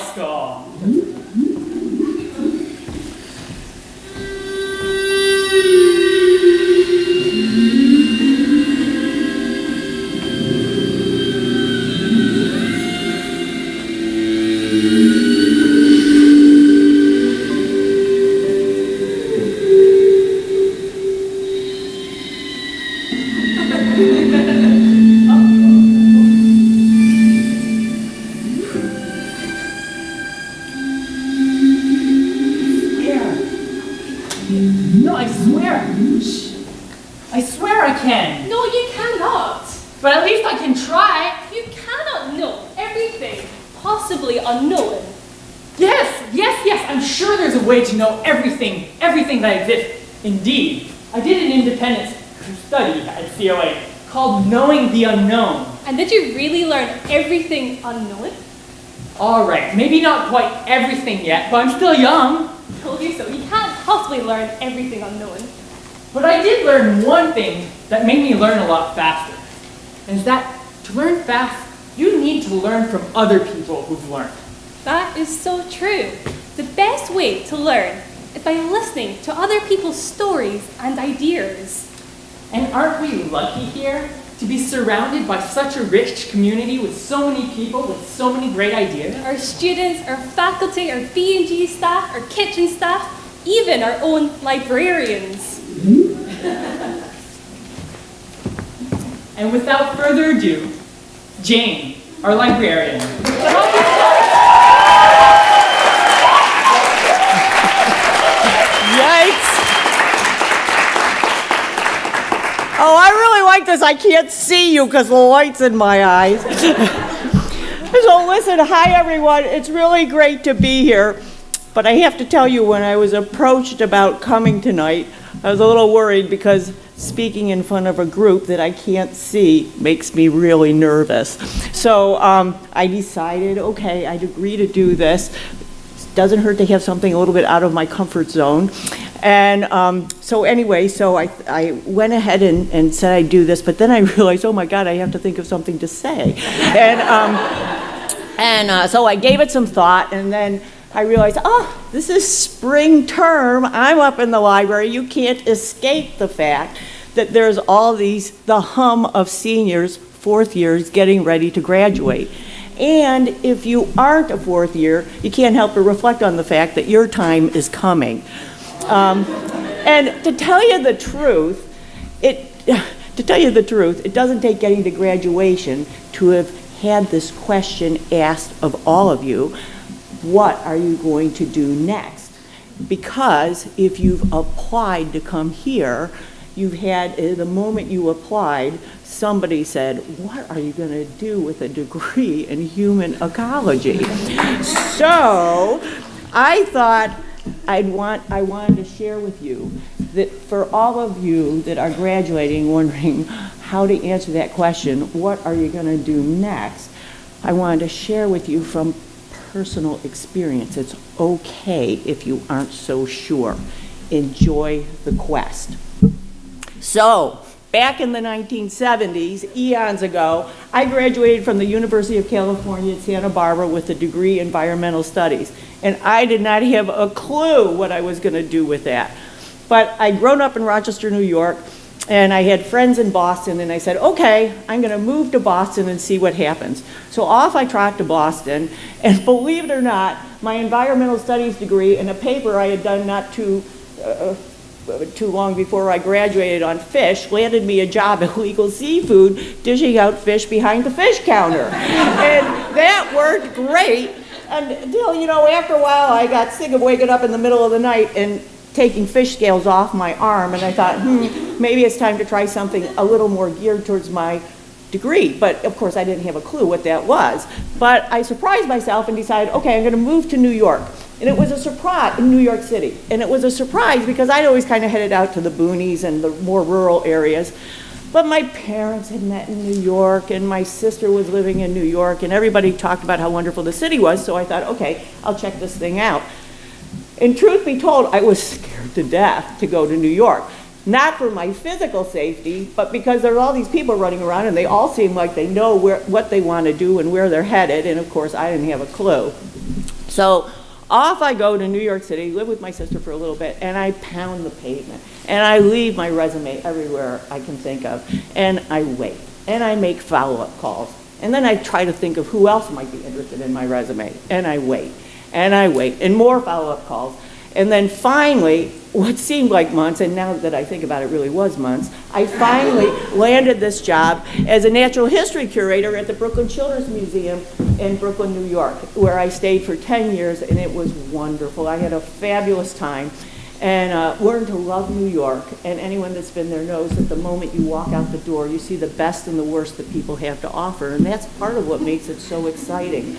skull. No, I swear. Shh. I swear I can. No, you cannot. But at least I can try. You cannot know everything possibly unknown. Yes, I'm sure there's a way to know everything that exists. Indeed, I did an independent study at COA called Knowing the Unknown. And did you really learn everything unknown? All right, maybe not quite everything yet, but I'm still young. Told you so. You can't possibly learn everything unknown. But I did learn one thing that made me learn a lot faster. And is that to learn fast, you need to learn from other people who've learned. That is so true. The best way to learn is by listening to other people's stories and ideas. And aren't we lucky here to be surrounded by such a rich community with so many people with so many great ideas? Our students, our faculty, our B&G staff, our kitchen staff, even our own librarians. And without further ado, Jane, our librarian. Yikes. Oh, I really like this. I can't see you because the light's in my eyes. So listen, hi everyone. It's really great to be here. But I have to tell you, when I was approached about coming tonight, I was a little worried because speaking in front of a group that I can't see makes me really nervous. So I decided, okay, I'd agree to do this. Doesn't hurt to have something a little bit out of my comfort zone. And so anyway, I went ahead and said I'd do this, but then I realized, oh my God, I have to think of something to say. And so I gave it some thought, and then I realized, oh, this is spring term. I'm up in the library. You can't escape the fact that there's the hum of seniors, fourth years, getting ready to graduate. And if you aren't a fourth year, you can't help but reflect on the fact that your time is coming. And to tell you the truth, it doesn't take getting to graduation to have had this question asked of all of you: what are you going to do next? Because if you've applied to come here, you've had, the moment you applied, somebody said, what are you going to do with a degree in human ecology? So I thought I wanted to share with you that for all of you that are graduating wondering how to answer that question, what are you going to do next? I wanted to share with you from personal experience. It's okay if you aren't so sure. Enjoy the quest. So, back in the 1970s, eons ago, I graduated from the University of California at Santa Barbara with a degree in environmental studies. And I did not have a clue what I was going to do with that. But I'd grown up in Rochester, New York, and I had friends in Boston, and I said, okay, I'm going to move to Boston and see what happens. So off I trot to Boston, and believe it or not, my environmental studies degree and a paper I had done not too long before I graduated on fish landed me a job at Legal Seafood dishing out fish behind the fish counter. And that worked great until, after a while I got sick of waking up in the middle of the night and taking fish scales off my arm, and I thought, maybe it's time to try something a little more geared towards my degree. But of course I didn't have a clue what that was. But I surprised myself and decided, okay, I'm going to move to New York. And it was a surprise, in New York City. And it was a surprise because I'd always kind of headed out to the boonies and the more rural areas. But my parents had met in New York, and my sister was living in New York, and everybody talked about how wonderful the city was, so I thought, okay, I'll check this thing out. And truth be told, I was scared to death to go to New York. Not for my physical safety, but because there are all these people running around, and they all seem like they know what they want to do and where they're headed, and of course I didn't have a clue. So off I go to New York City, live with my sister for a little bit, and I pound the pavement. And I leave my resume everywhere I can think of, and I wait. And I make follow-up calls. And then I try to think of who else might be interested in my resume, and I wait. And I wait, and more follow-up calls. And then finally, what seemed like months, and now that I think about it really was months, I finally landed this job as a natural history curator at the Brooklyn Children's Museum in Brooklyn, New York, where I stayed for 10 years, and it was wonderful. I had a fabulous time and learned to love New York. And anyone that's been there knows that the moment you walk out the door, you see the best and the worst that people have to offer, and that's part of what makes it so exciting.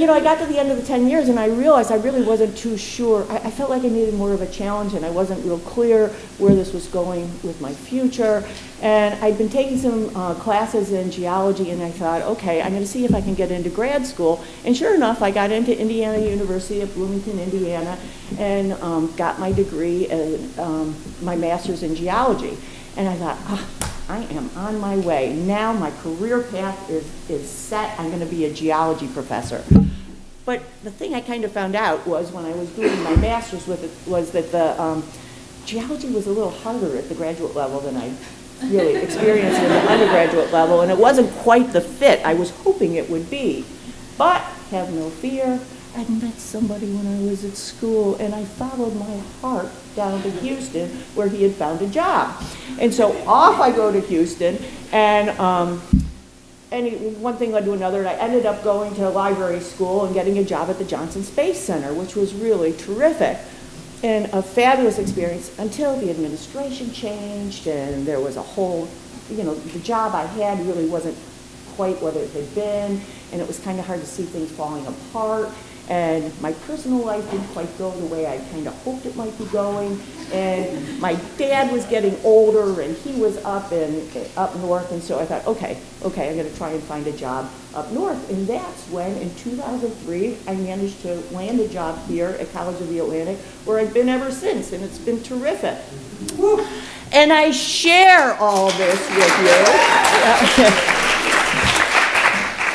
I got to the end of the 10 years and I realized I really wasn't too sure. I felt like I needed more of a challenge, and I wasn't real clear where this was going with my future. And I'd been taking some classes in geology, and I thought, okay, I'm going to see if I can get into grad school. And sure enough, I got into Indiana University at Bloomington, Indiana, and got my degree, my master's in geology. And I thought, I am on my way. Now my career path is set. I'm going to be a geology professor. But the thing I kind of found out was when I was doing my master's with it was that the geology was a little harder at the graduate level than I really experienced at the undergraduate level, and it wasn't quite the fit I was hoping it would be. But have no fear, I'd met somebody when I was at school, and I followed my heart down to Houston where he had found a job. And so off I go to Houston, and one thing led to another, and I ended up going to library school and getting a job at the Johnson Space Center, which was really terrific and a fabulous experience until the administration changed, and there was a whole, the job I had really wasn't quite what it had been, and it was kind of hard to see things falling apart. And my personal life didn't quite go the way I kind of hoped it might be going. And my dad was getting older, and he was up north. And so I thought, okay, I'm going to try and find a job up north. And that's when, in 2003, I managed to land a job here at College of the Atlantic, where I've been ever since, and it's been terrific. And I share all this with you.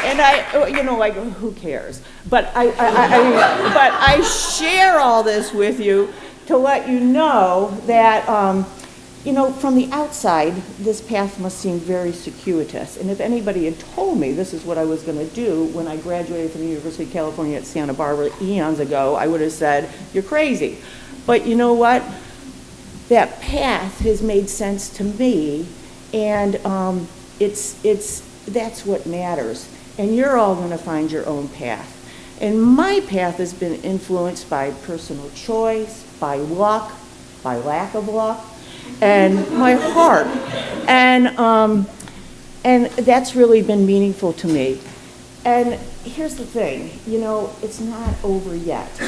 And who cares? But I share all this with you to let you know that, from the outside, this path must seem very circuitous. And if anybody had told me this is what I was going to do when I graduated from the University of California at Santa Barbara eons ago, I would have said, you're crazy. But you know what? That path has made sense to me, and that's what matters. And you're all going to find your own path. And my path has been influenced by personal choice, by luck, by lack of luck, and my heart. And that's really been meaningful to me. And here's the thing, it's not over yet.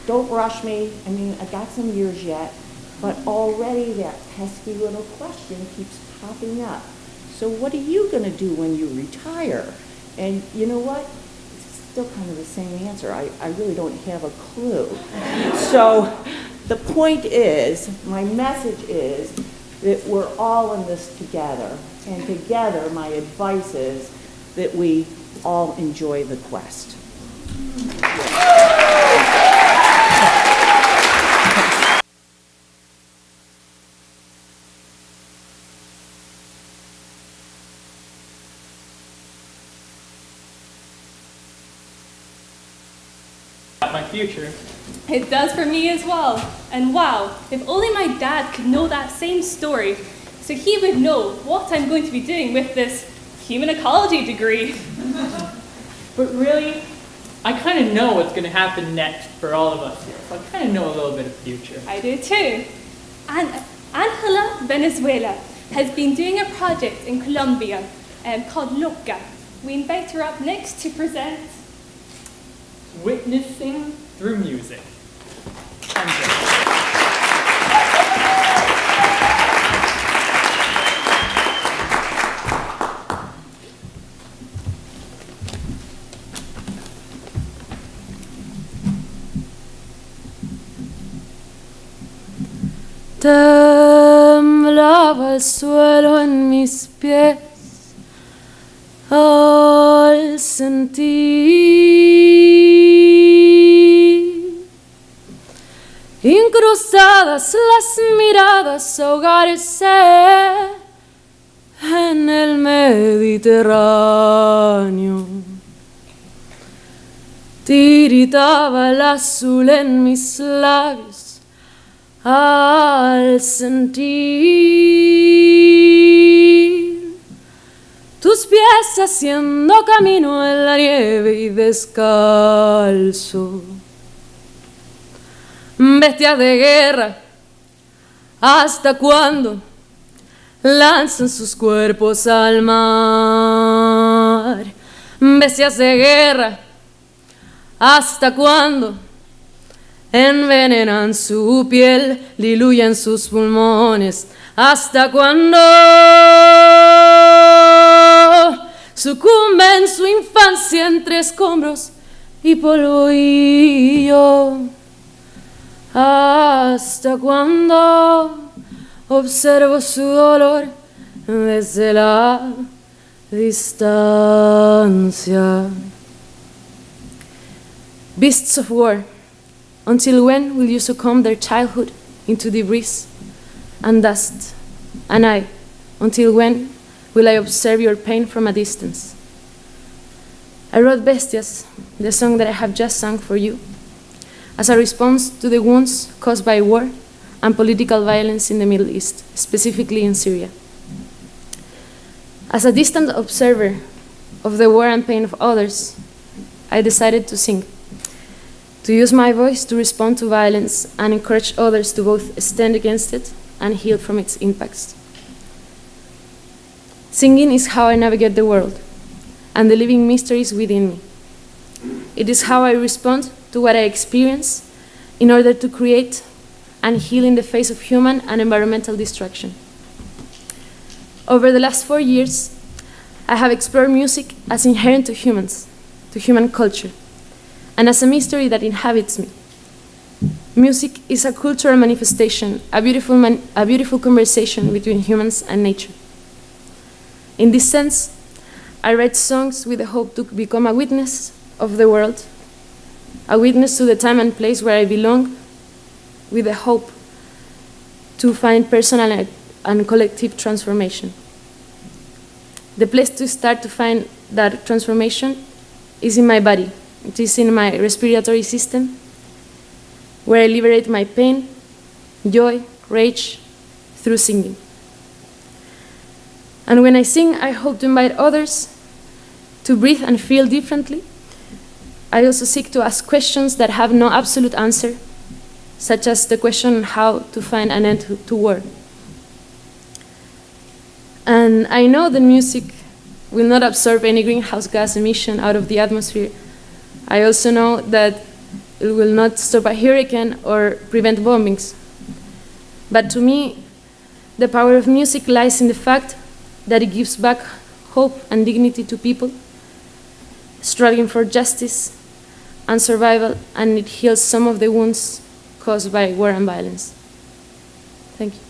Don't rush me. I mean, I've got some years yet, but already that pesky little question keeps popping up. So what are you going to do when you retire? And you know what? It's still kind of the same answer. I really don't have a clue. So the point is, my message is that we're all in this together. And together, my advice is that we all enjoy the quest. My future. It does for me as well. And wow, if only my dad could know that same story, so he would know what I'm going to be doing with this human ecology degree. But really, I kind of know what's going to happen next for all of us here. So I kind of know a little bit of future. I do too. And Angela Venezuela has been doing a project in Colombia called Loca. We invite her up next to present Witnessing Through Music. Temblaba el suelo en mis pies al al sentir. Incrustadas las miradas ahogarse en el Mediterráneo. Tiritaba el azul en mis labios al sentir tus pies haciendo camino en la nieve y descalzo. Bestias de guerra, ¿hasta cuándo lanzan sus cuerpos al mar? Bestias de guerra, ¿hasta cuándo envenenan su piel, diluyen sus pulmones? ¿Hasta cuándo sucumbe en su infancia entre escombros y polvo y yo? ¿Hasta cuándo observo su dolor desde la distancia? Beasts of war, until when will you succumb their childhood into debris and dust? And I, until when will I observe your pain from a distance? I wrote Bestias, the song that I have just sung for you, as a response to the wounds caused by war and political violence in the Middle East, specifically in Syria. As a distant observer of the war and pain of others, I decided to sing, to use my voice to respond to violence and encourage others to both stand against it and heal from its impacts. Singing is how I navigate the world and the living mysteries within me. It is how I respond to what I experience in order to create and heal in the face of human and environmental destruction. Over the last 4 years, I have explored music as inherent to humans, to human culture, and as a mystery that inhabits me. Music is a cultural manifestation, a beautiful conversation between humans and nature. In this sense, I write songs with the hope to become a witness of the world, a witness to the time and place where I belong, with the hope to find personal and collective transformation. The place to start to find that transformation is in my body. It is in my respiratory system, where I liberate my pain, joy, rage through singing. And when I sing, I hope to invite others to breathe and feel differently. I also seek to ask questions that have no absolute answer, such as the question on how to find an end to war. And I know that music will not absorb any greenhouse gas emission out of the atmosphere. I also know that it will not stop a hurricane or prevent bombings. But to me, the power of music lies in the fact that it gives back hope and dignity to people struggling for justice and survival, and it heals some of the wounds caused by war and violence. Thank you.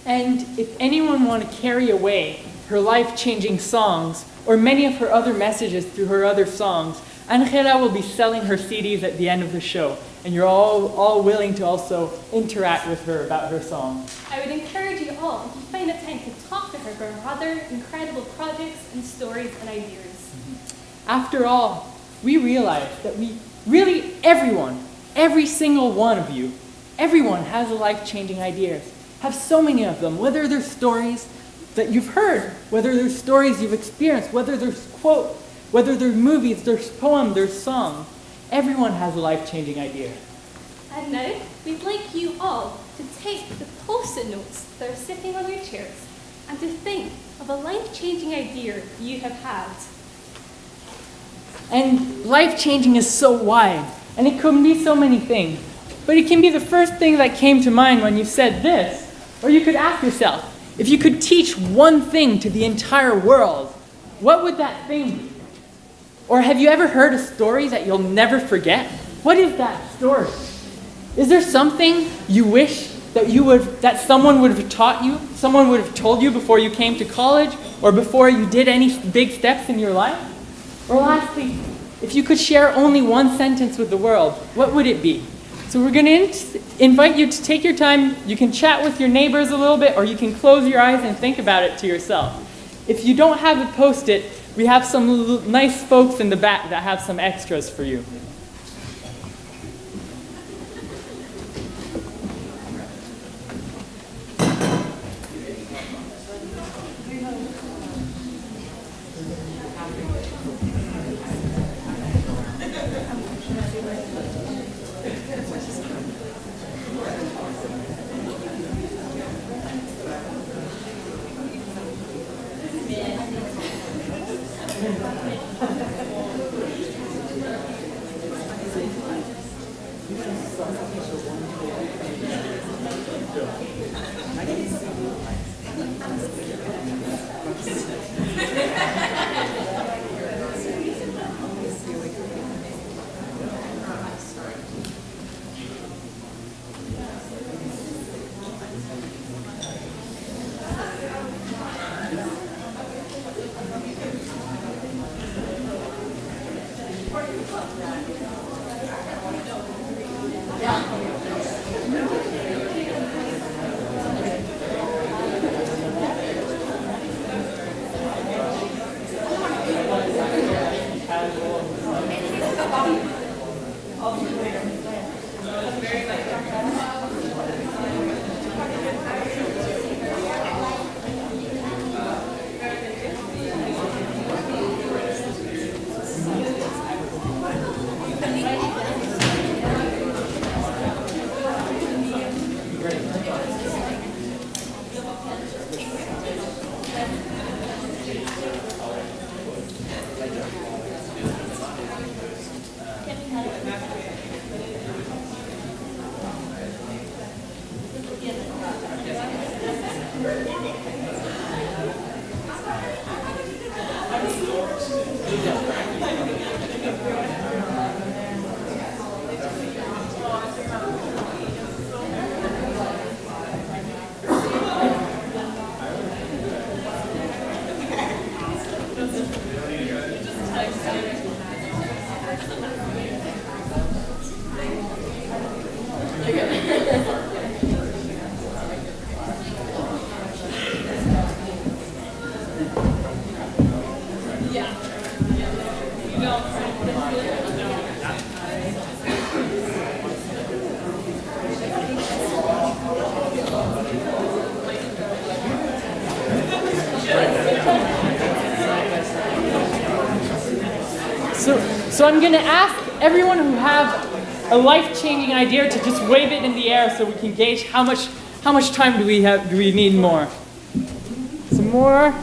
And if anyone want to carry away her life-changing songs or many of her other messages through her other songs, Angela will be selling her CDs at the end of the show, and you're all willing to also interact with her about her songs. I would encourage you all, if you find a time, to talk to her about her other incredible projects and stories and ideas. After all, we realize that everyone, every single one of you, everyone has a life-changing ideas. Have so many of them, whether they're stories that you've heard, whether they're stories you've experienced, whether there's quotes, whether they're movies, there's poems, there's songs. Everyone has a life-changing idea. And now, we'd like you all to take the post-it notes that are sitting on your chairs and to think of a life-changing idea you have had. And life-changing is so wide, and it can be so many things. But it can be the first thing that came to mind when you said this. Or you could ask yourself, if you could teach one thing to the entire world, what would that thing be? Or have you ever heard a story that you'll never forget? What is that story? Is there something you wish that someone would have taught you, someone would have told you before you came to college, or before you did any big steps in your life? Or lastly, if you could share only one sentence with the world, what would it be? So we're going to invite you to take your time. You can chat with your neighbors a little bit, or you can close your eyes and think about it to yourself. If you don't have a Post-it, we have some nice folks in the back that have some extras for you. So I'm going to ask everyone who have a life-changing idea to just wave it in the air so we can gauge how much time do we need more. Some more?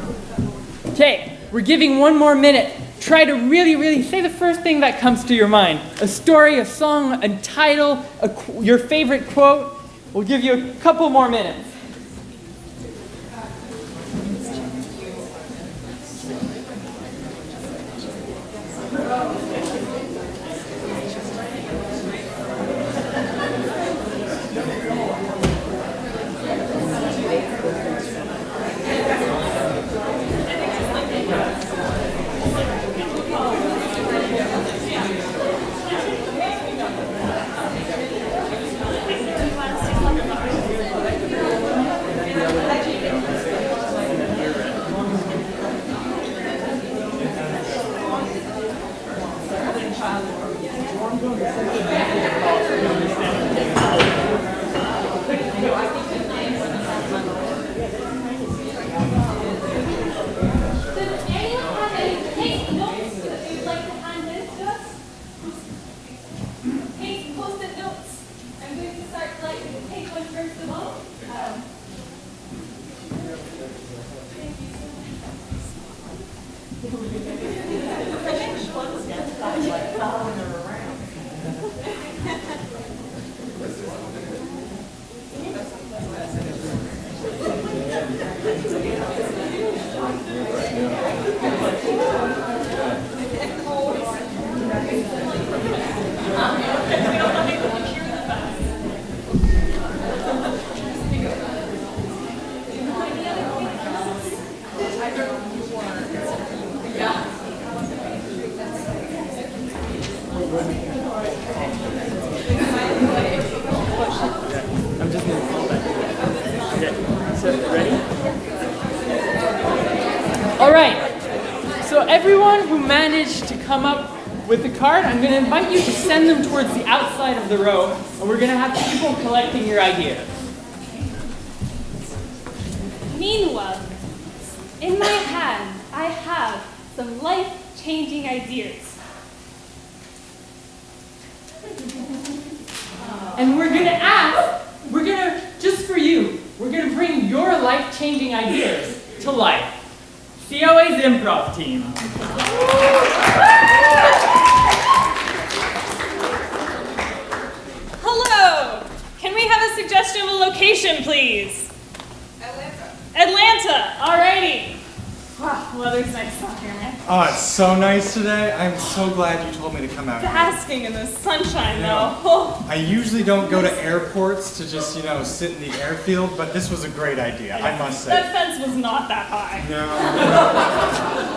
Okay, we're giving one more minute. Try to really say the first thing that comes to your mind. A story, a song, a title, your favorite quote. We'll give you a couple more minutes. everyone who managed to come up with the card, I'm going to invite you to send them towards the outside of the row, and we're going to have people collecting your ideas. Meanwhile, in my hand, I have some life-changing ideas. And we're going to, just for you, we're going to bring your life-changing ideas to life. COA's improv team. Hello! Can we have a suggestion of a location, please? Atlanta, alrighty. Wow, the weather's nice out here, man. Oh, it's so nice today. I'm so glad you told me to come out here. Basking in the sunshine, Yeah. though. Oh. I usually don't go to airports to just, sit in the airfield, but this was a great idea, I must say. That fence was not that high. No.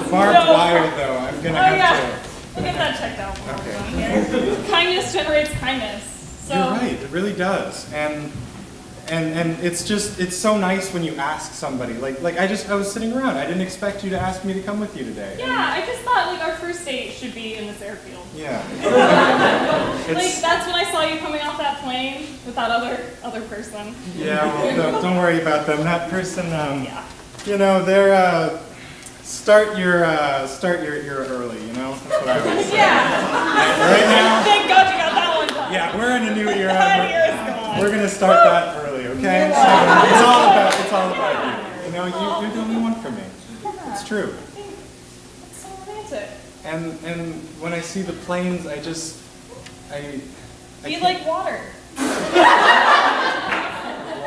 The barbed wire, though, I'm gonna have to. We'll get that checked out before Okay. we're done here. Kindness generates kindness. So. You're right, it really does. And it's so nice when you ask somebody. I was sitting around. I didn't expect you to ask me to come with you today. Yeah, I just thought our first date should be in this airfield. Yeah. That's when I saw you coming off that plane with that other person. Yeah, well, don't worry about them. That person, Yeah. they're start your early. That's what I always say. Yeah. Right now. Thank God you got that one done. Yeah, we're in a new era. That era's gone. We're gonna start that early, okay? So it's all about you. You're the only one for me. It's true. That's so romantic. And when I see the planes, I Be like water.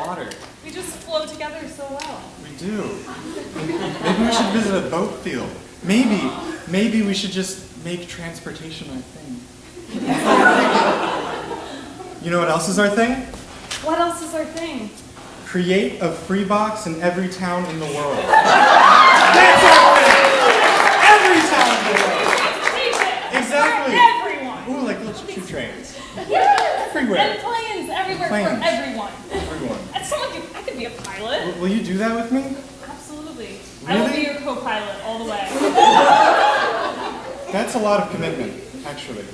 water. We just flow together so well. We do. Maybe we should visit a boat field. Maybe we should just make transportation our thing. You know what else is our thing? What else is our thing? Create a free box in every town in the world. That's our thing! Every town in the world! Exactly! For everyone! Ooh, like little choo trains. Yeah. Everywhere. And planes everywhere Planes. for everyone. Everyone. And I could be a pilot. Will you do that with me? Absolutely. I will be Really? your co-pilot all the way. That's a lot of commitment, actually.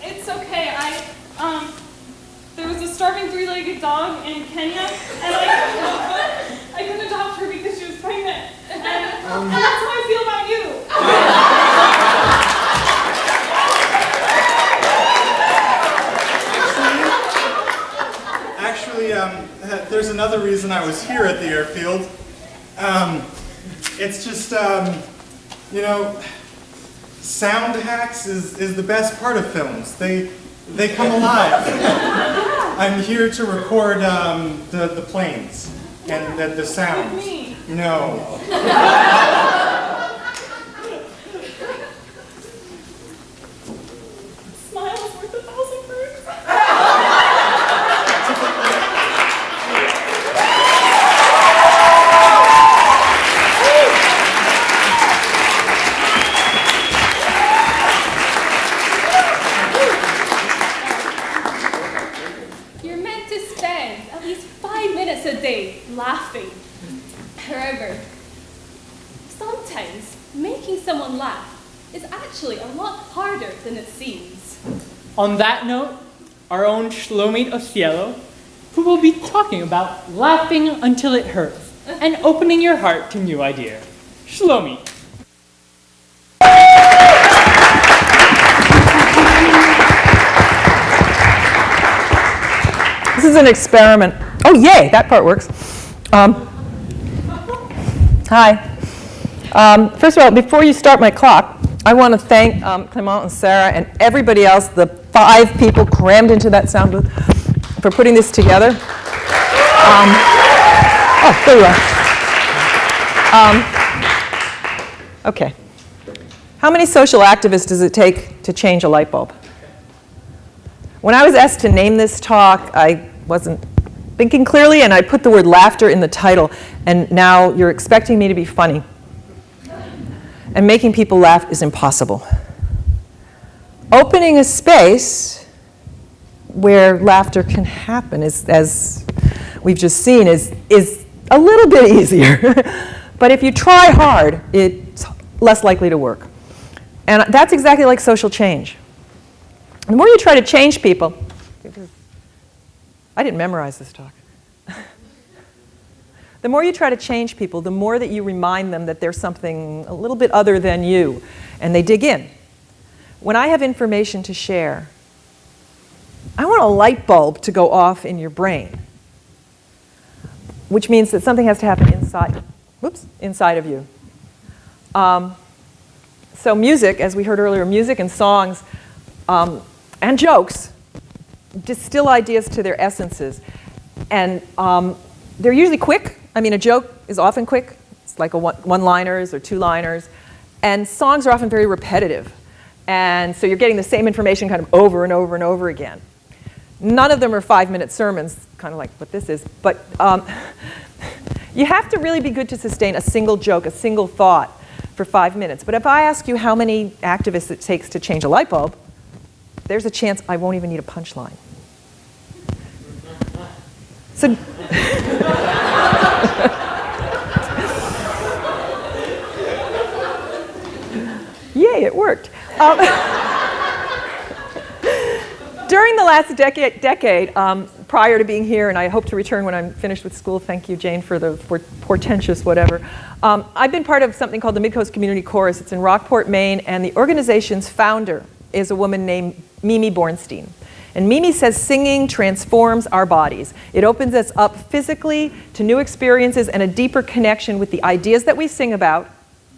It's okay. There was a starving three-legged dog in Kenya, and I couldn't adopt her because she was pregnant. And that's how I feel about you. Actually, there's another reason I was here at the airfield. It's just, sound hacks is the best part of films. They come alive. I'm here to record the planes and the sounds. With me. No. Smile is worth 1,000 words. You're meant to spend at least 5 minutes a day laughing. However, sometimes making someone laugh is actually a lot harder than it seems. On that note, our own Shlomit Osielo, who will be talking about laughing until it hurts and opening your heart to new ideas. Shlomi. This is an experiment. Oh, yay, that part works. Hi. First of all, before you start my clock, I want to thank Clement and Sarah and everybody else, the 5 people crammed into that sound booth, for putting this together. Oh, there you are. Okay. How many social activists does it take to change a light bulb? When I was asked to name this talk, I wasn't thinking clearly, and I put the word laughter in the title, and now you're expecting me to be funny. And making people laugh is impossible. Opening a space where laughter can happen, as we've just seen, is a little bit easier. But if you try hard, it's less likely to work. And that's exactly like social change. The more you try to change people, I didn't memorize this talk. The more you try to change people, the more that you remind them that there's something a little bit other than you, and they dig in. When I have information to share, I want a light bulb to go off in your brain, which means that something has to happen inside of you. So music, as we heard earlier, music and songs and jokes distill ideas to their essences. And they're usually quick. I mean, a joke is often quick. It's like one-liners or two-liners. And songs are often very repetitive. And so you're getting the same information kind of over and over and over again. None of them are 5-minute sermons, kind of like what this is. But you have to really be good to sustain a single joke, a single thought for 5 minutes. But if I ask you how many activists it takes to change a light bulb, there's a chance I won't even need a punchline. So yay, it worked. During the last decade, prior to being here, and I hope to return when I'm finished with school, thank you, Jane, for the portentous whatever, I've been part of something called the Midcoast Community Chorus. It's in Rockport, Maine, and the organization's founder is a woman named Mimi Bornstein. And Mimi says singing transforms our bodies. It opens us up physically to new experiences and a deeper connection with the ideas that we sing about,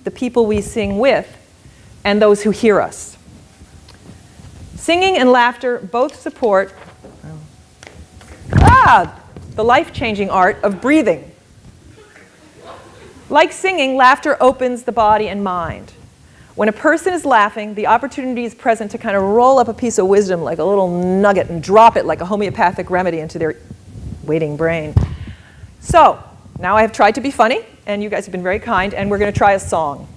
the people we sing with, and those who hear us. Singing and laughter both support the life-changing art of breathing. Like singing, laughter opens the body and mind. When a person is laughing, the opportunity is present to kind of roll up a piece of wisdom like a little nugget and drop it like a homeopathic remedy into their waiting brain. So, now I have tried to be funny, and you guys have been very kind, and we're going to try a song.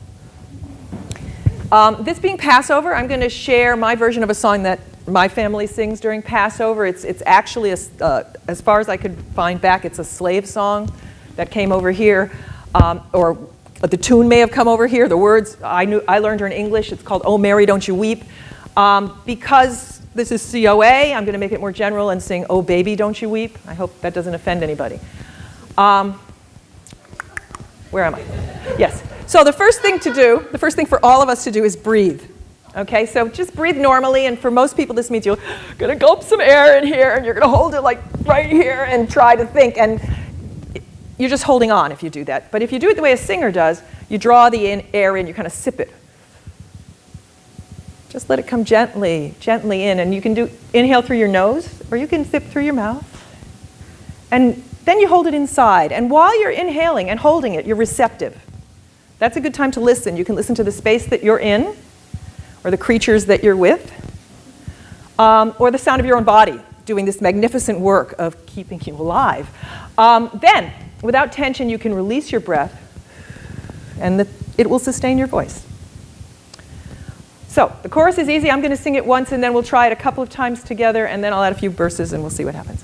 This being Passover, I'm going to share my version of a song that my family sings during Passover. It's actually, as far as I could find back, it's a slave song that came over here, or the tune may have come over here. The words, I learned her in English. It's called Oh Mary, Don't You Weep. Because this is COA, I'm going to make it more general and sing Oh Baby, Don't You Weep. I hope that doesn't offend anybody. Where am I? Yes. So the first thing for all of us to do is breathe. Okay, so just breathe normally, and for most people this means you're going to gulp some air in here, and you're going to hold it like right here and try to think, and you're just holding on if you do that. But if you do it the way a singer does, you draw the air in, you kind of sip it. Just let it come gently in, and you can inhale through your nose, or you can sip through your mouth. And then you hold it inside, and while you're inhaling and holding it, you're receptive. That's a good time to listen. You can listen to the space that you're in, or the creatures that you're with, or the sound of your own body doing this magnificent work of keeping you alive. Then, without tension, you can release your breath, and it will sustain your voice. So, the chorus is easy. I'm going to sing it once, and then we'll try it a couple of times together, and then I'll add a few verses, and we'll see what happens.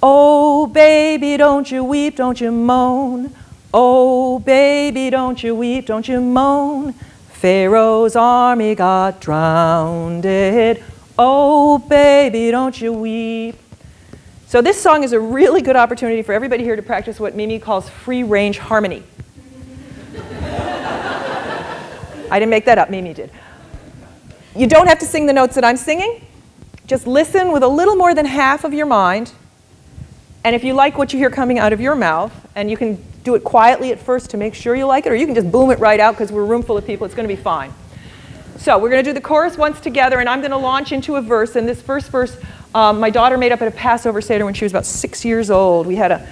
Oh, baby, don't you weep, don't you moan. Oh, baby, don't you weep, don't you moan. Pharaoh's army got drowned. Oh, baby, don't you weep. So this song is a really good opportunity for everybody here to practice what Mimi calls free-range harmony. I didn't make that up, Mimi did. You don't have to sing the notes that I'm singing. Just listen with a little more than half of your mind. And if you like what you hear coming out of your mouth, and you can do it quietly at first to make sure you like it, or you can just boom it right out because we're a room full of people, it's going to be fine. So we're going to do the chorus once together, and I'm going to launch into a verse. And this first verse, my daughter made up at a Passover Seder when she was about 6 years old. We had a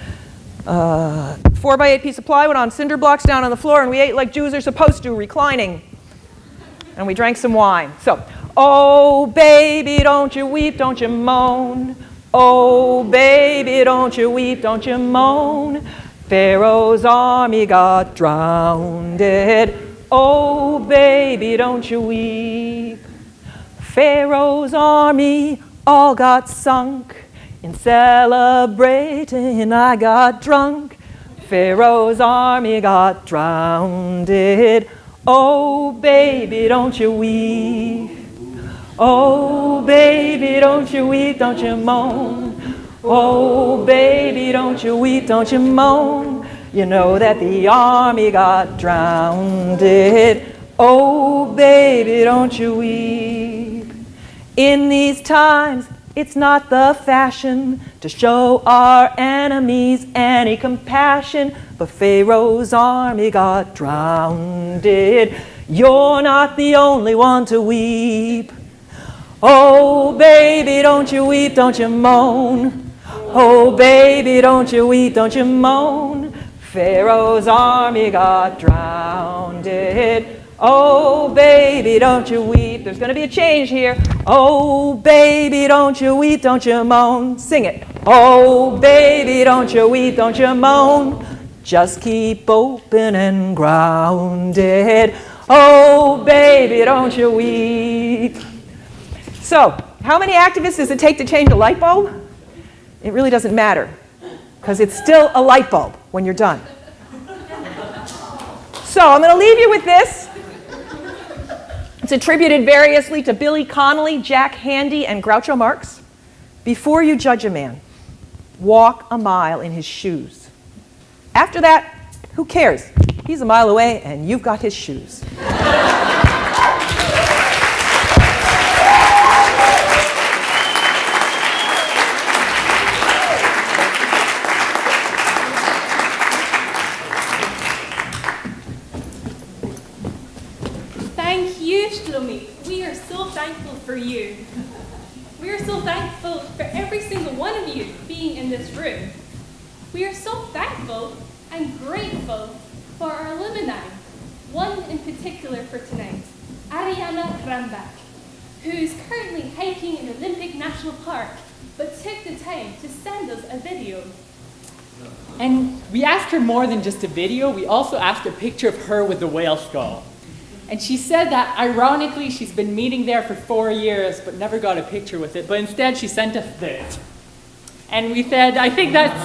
4x8 piece of plywood on cinder blocks down on the floor, and we ate like Jews are supposed to, reclining. And we drank some wine. So, oh, baby, don't you weep, don't you moan. Oh, baby, don't you weep, don't you moan. Pharaoh's army got drowned. Oh, baby, don't you weep. Pharaoh's army all got sunk. In celebrating, I got drunk. Pharaoh's army got drowned. Oh, baby, don't you weep. Oh, baby, don't you weep, don't you moan. Oh, baby, don't you weep, don't you moan. You know that the army got drowned. Oh, baby, don't you weep. In these times, it's not the fashion to show our enemies any compassion, but Pharaoh's army got drowned. You're not the only one to weep. Oh, baby, don't you weep, don't you moan. Oh, baby, don't you weep, don't you moan. Pharaoh's army got drowned. Oh, baby, don't you weep. There's going to be a change here. Oh, baby, don't you weep, don't you moan. Sing it. Oh, baby, don't you weep, don't you moan. Just keep open and grounded. Oh, baby, don't you weep. So, how many activists does it take to change a light bulb? It really doesn't matter, because it's still a light bulb when you're done. So, I'm going to leave you with this. It's attributed variously to Billy Connolly, Jack Handey, and Groucho Marx. Before you judge a man, walk a mile in his shoes. After that, who cares? He's a mile away and you've got his shoes. Thank you, Shlomi. We are so thankful for you. We are so thankful for every single one of you being in this room. We are so thankful and grateful for our alumni, one in particular for tonight, Ariana Rambach, who is currently hiking in Olympic National Park, but took the time to send us a video. And we asked her more than just a video, we also asked a picture of her with the whale skull. And she said that, ironically, she's been meeting there for 4 years, but never got a picture with it. But instead, she sent us this. And we said, I think that's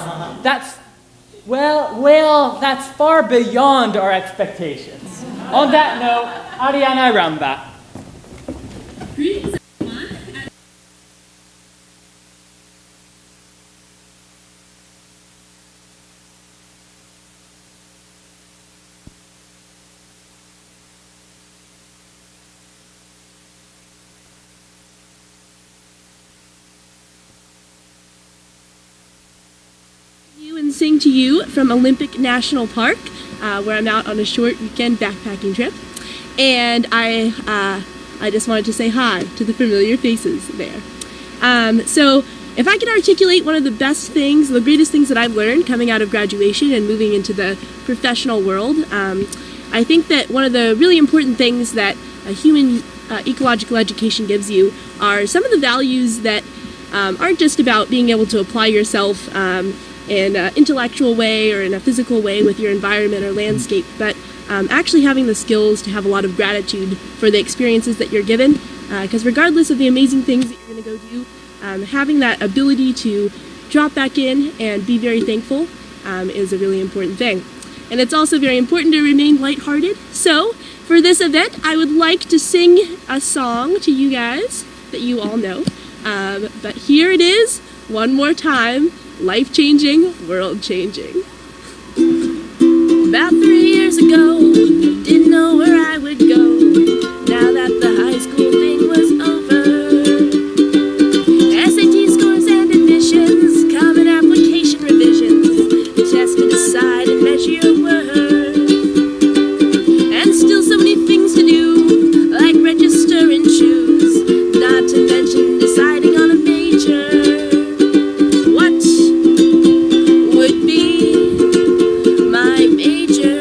far beyond our expectations. On that note, Ariana Rambach. Greetings, everyone. And sing to you from Olympic National Park, where I'm out on a short weekend backpacking trip. And I just wanted to say hi to the familiar faces there. So if I could articulate one of the best things, the greatest things that I've learned coming out of graduation and moving into the professional world, I think that one of the really important things that a human ecological education gives you are some of the values that aren't just about being able to apply yourself in an intellectual way or in a physical way with your environment or landscape, but actually having the skills to have a lot of gratitude for the experiences that you're given, because regardless of the amazing things that you're going to go do, having that ability to drop back in and be very thankful is a really important thing. And it's also very important to remain lighthearted. So for this event, I would like to sing a song to you guys that you all know, but here it is one more time. Life-changing, world-changing. About 3 years ago, didn't know where I would go. Now that the high school thing was over, SAT scores and admissions, common application revisions, test to decide and measure your worth. And still so many things to do, like register and choose, not to mention deciding on a major. Would be my major.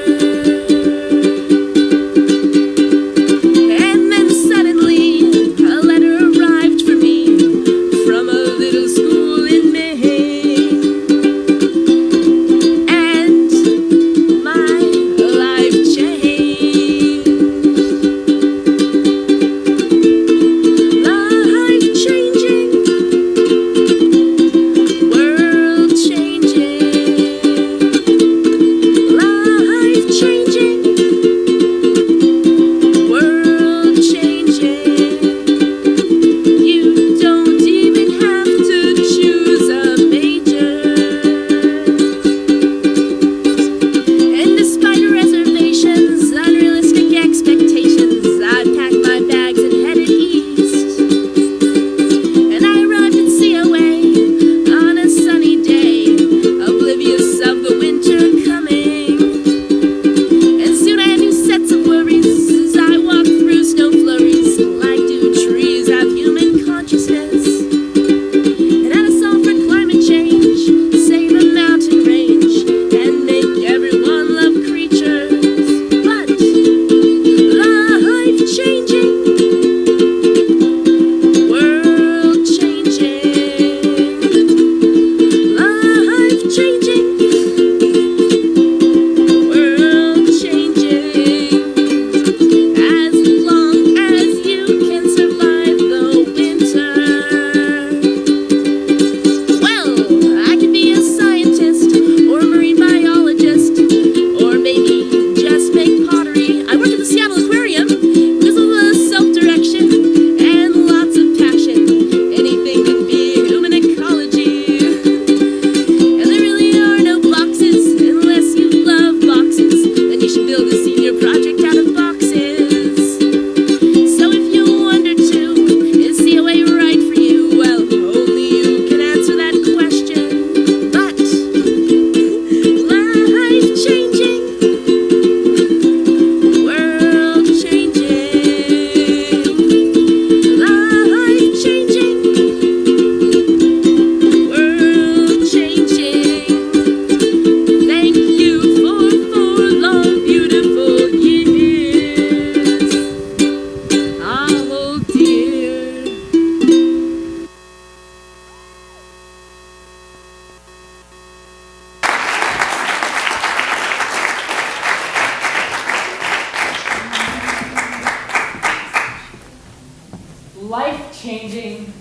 life-changing,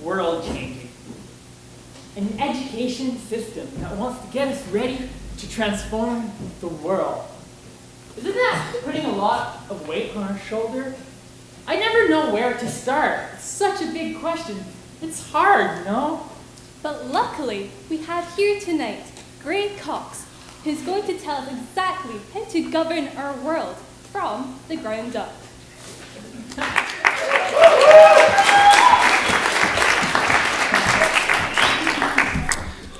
world-changing. An education system that wants to get us ready to transform the world. Isn't that putting a lot of weight on our shoulder? I never know where to start. It's such a big question. It's hard, you know? But luckily, we have here tonight Gray Cox, who's going to tell us exactly how to govern our world from the ground up.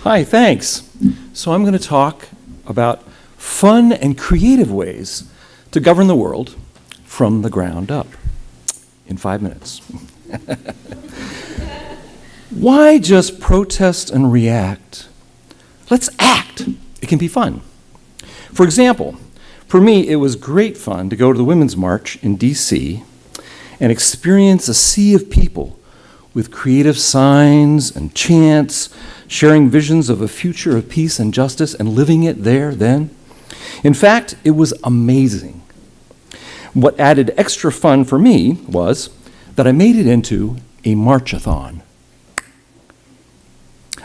Hi, thanks. So I'm going to talk about fun and creative ways to govern the world from the ground up in 5 minutes. Why just protest and react? Let's act. It can be fun. For example, for me, it was great fun to go to the Women's March in D.C. and experience a sea of people with creative signs and chants, sharing visions of a future of peace and justice and living it there then. In fact, it was amazing. What added extra fun for me was that I made it into a marchathon.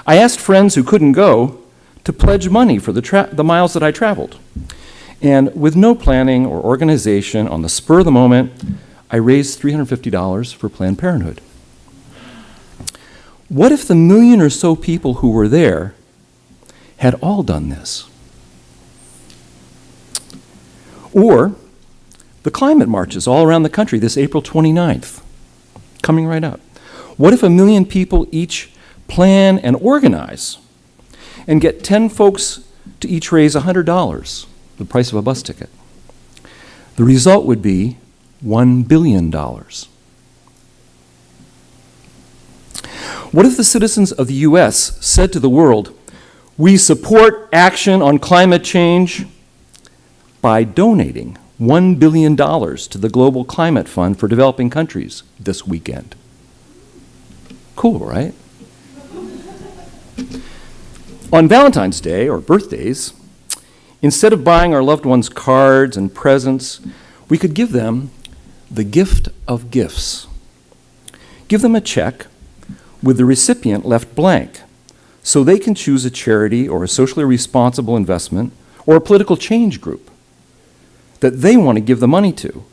I asked friends who couldn't go to pledge money for the miles that I traveled. And with no planning or organization, on the spur of the moment, I raised $350 for Planned Parenthood. What if the million or so people who were there had all done this? Or the climate marches all around the country this April 29th, coming right up. What if 1 million people each plan and organize and get 10 folks to each raise $100, the price of a bus ticket? The result would be $1 billion. What if the citizens of the U.S. said to the world, we support action on climate change by donating $1 billion to the Global Climate Fund for Developing Countries this weekend? Cool, right? On Valentine's Day, or birthdays, instead of buying our loved ones cards and presents, we could give them the gift of gifts. Give them a check with the recipient left blank, so they can choose a charity or a socially responsible investment or a political change group that they want to give the money to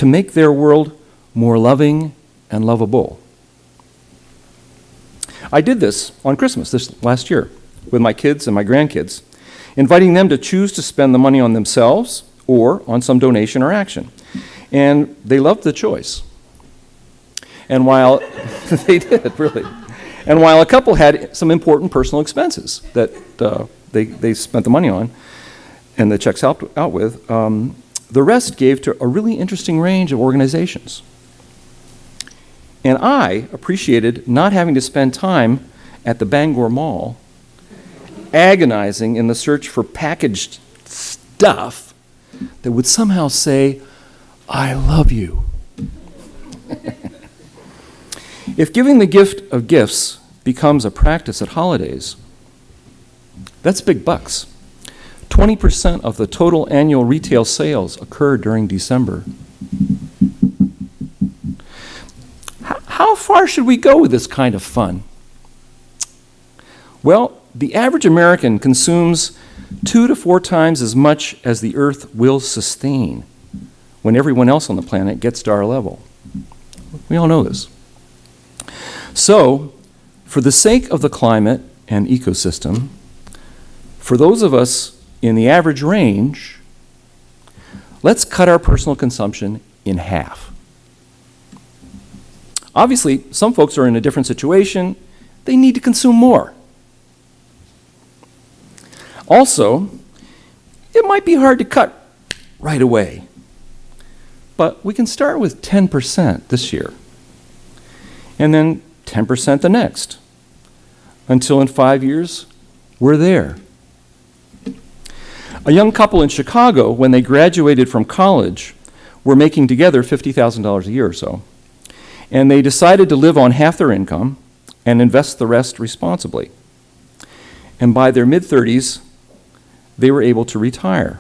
make their world more loving and lovable. I did this on Christmas this last year with my kids and my grandkids, inviting them to choose to spend the money on themselves or on some donation or action. And they loved the choice. And while they did, really. And while a couple had some important personal expenses that they spent the money on and the checks out with, the rest gave to a really interesting range of organizations. And I appreciated not having to spend time at the Bangor Mall agonizing in the search for packaged stuff that would somehow say, I love you. If giving the gift of gifts becomes a practice at holidays, that's big bucks. 20% of the total annual retail sales occur during December. How far should we go with this kind of fun? Well, the average American consumes 2 to 4 times as much as the Earth will sustain when everyone else on the planet gets to our level. We all know this. So, for the sake of the climate and ecosystem, for those of us in the average range, let's cut our personal consumption in half. Obviously, some folks are in a different situation. They need to consume more. Also, it might be hard to cut right away, but we can start with 10% this year, and then 10% the next, until in 5 years, we're there. A young couple in Chicago, when they graduated from college, were making together $50,000 a year or so, and they decided to live on half their income and invest the rest responsibly. And by their mid-30s, they were able to retire,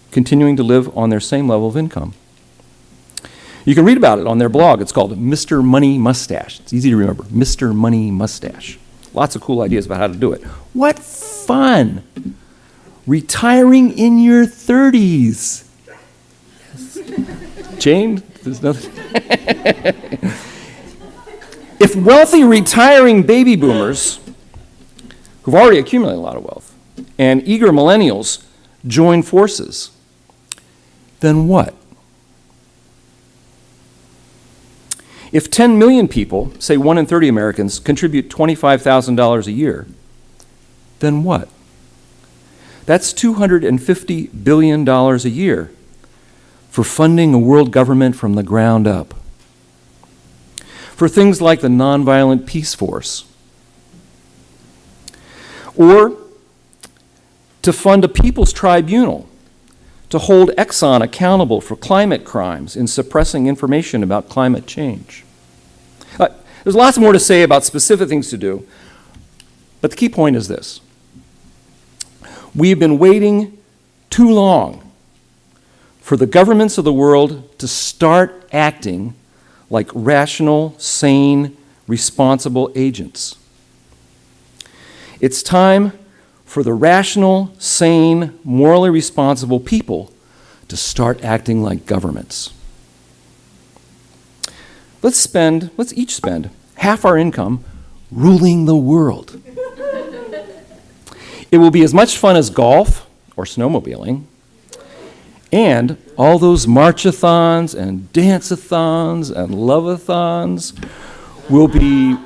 continuing to live on their same level of income. You can read about it on their blog. It's called Mr. Money Mustache. It's easy to remember, Mr. Money Mustache. Lots of cool ideas about how to do it. What fun! Retiring in your 30s. Yes. Jane, there's nothing. If wealthy retiring baby boomers, who've already accumulated a lot of wealth, and eager millennials join forces, then what? If 10 million people, say 1 in 30 Americans, contribute $25,000 a year, then what? That's $250 billion a year for funding a world government from the ground up. For things like the Nonviolent Peace Force. Or to fund a people's tribunal to hold Exxon accountable for climate crimes in suppressing information about climate change. There's lots more to say about specific things to do, but the key point is this. We've been waiting too long for the governments of the world to start acting like rational, sane, responsible agents. It's time for the rational, sane, morally responsible people to start acting like governments. Let's each spend half our income ruling the world. It will be as much fun as golf or snowmobiling, and all those marchathons and dance-a-thons and love-a-thons will be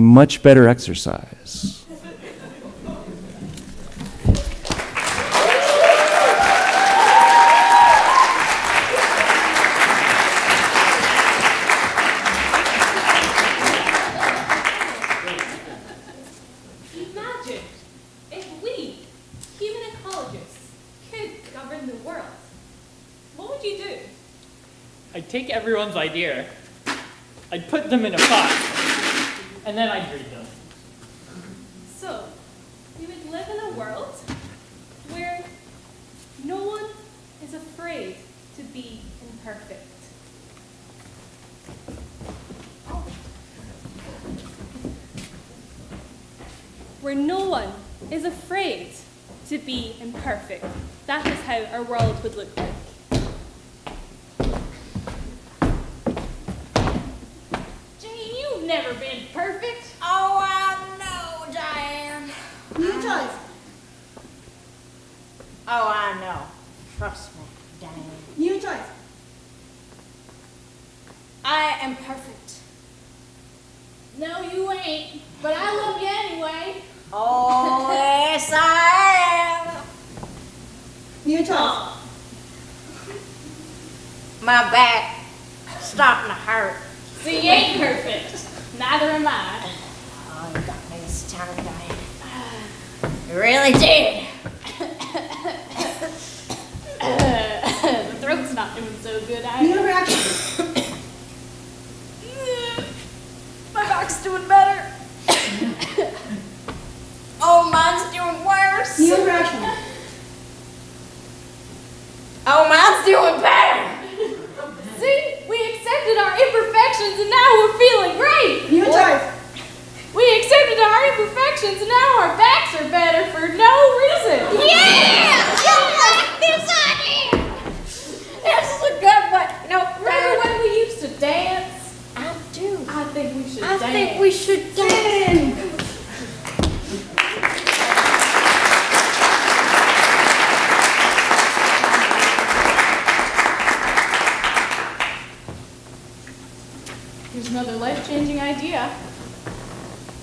much better exercise. Imagine if we, human ecologists, could govern the world. What would you do? I'd take everyone's idea, I'd put them in a pot, and then I'd read them. So, we would live in a world where no one is afraid to be imperfect. Where no one is afraid to be imperfect. That is how our world would look like. Jane, you've never been perfect. Oh, I know, Diane. New choice. Oh, I know. Trust me, Diane. New choice. I am perfect. No, you ain't. But I love you anyway. Oh, yes, I am. New choice. My back starting to hurt. See, you ain't perfect. Neither am I. Oh, you got me this time, Diane. You really did. The throat's not doing so good, New either. reaction. My back's doing better. Oh, mine's doing worse. New reaction. Oh, mine's doing better. See, we accepted our imperfections and now we're feeling great. New choice. We accepted our imperfections and now our backs are better for no reason. Yeah! I like this idea. This is a good one. No, Remember when we used to dance? I do. I think we should I dance. think we should dance. Here's another life-changing idea.